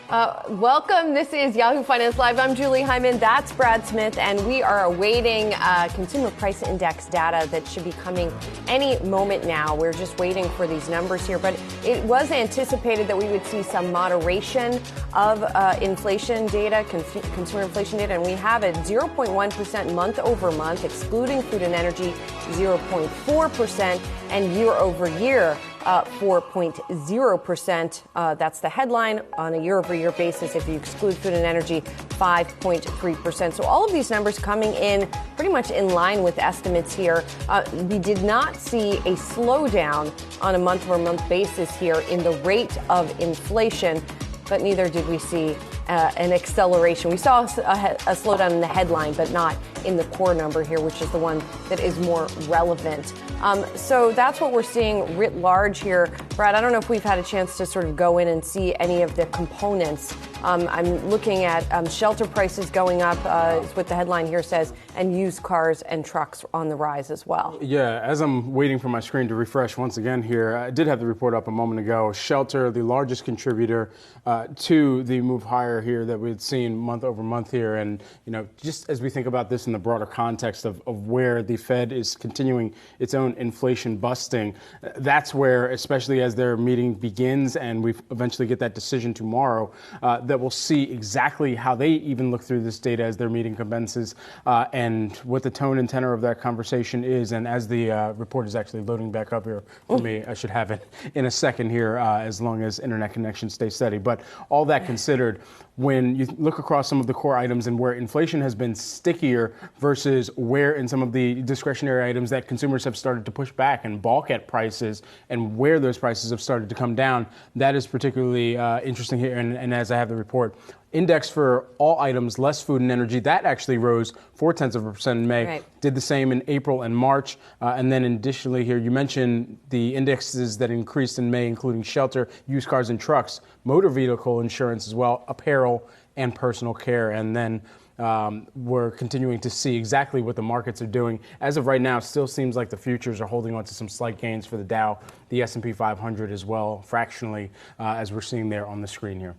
Welcome. This is Yahoo Finance Live. I'm Julie Hyman. That's Brad Smith, and we are awaiting consumer price index data that should be coming any moment now. We're just waiting for these numbers here, but it was anticipated that we would see some moderation of inflation data, consumer inflation data, and we have it 0.1% month over month, excluding food and energy, 0.4%, and year over year. 4.0%. That's the headline. On a year-over-year basis, if you exclude food and energy, 5.3%. So all of these numbers coming in pretty much in line with estimates here. We did not see a slowdown on a month-over-month basis here in the rate of inflation, but neither did we see an acceleration. We saw a slowdown in the headline, but not in the core number here, which is the one that is more relevant. So that's what we're seeing writ large here. Brad, I don't know if we've had a chance to sort of go in and see any of the components. I'm looking at shelter prices going up, is what the headline here says, and used cars and trucks on the rise as well. Yeah, as I'm waiting for my screen to refresh once again here, I did have the report up a moment ago. Shelter, the largest contributor to the move higher here that we'd seen month over month here. And, you know, just as we think about this in the broader context of where the Fed is continuing its own inflation busting, that's where, especially as their meeting begins and we eventually get that decision tomorrow, that we'll see exactly how they even look through this data as their meeting commences and what the tone and tenor of that conversation is. And as the report is actually loading back up here for me, I should have it in a second here as long as internet connection stays steady. But all that considered, when you look across some of the core items and where inflation has been stickier versus where in some of the discretionary items that consumers have started to push back and balk at prices and where those prices have started to come down, that is particularly interesting here. And as I have the report, index for all items, less food and energy, that actually rose 0.4% in May. Right. Did the same in April and March. And then additionally here, you mentioned the indexes that increased in May, including shelter, used cars and trucks, motor vehicle insurance as well, apparel and personal care. And then we're continuing to see exactly what the markets are doing. As of right now, it still seems like the futures are holding on to some slight gains for the Dow, the S&P 500 as well, fractionally, as we're seeing there on the screen here.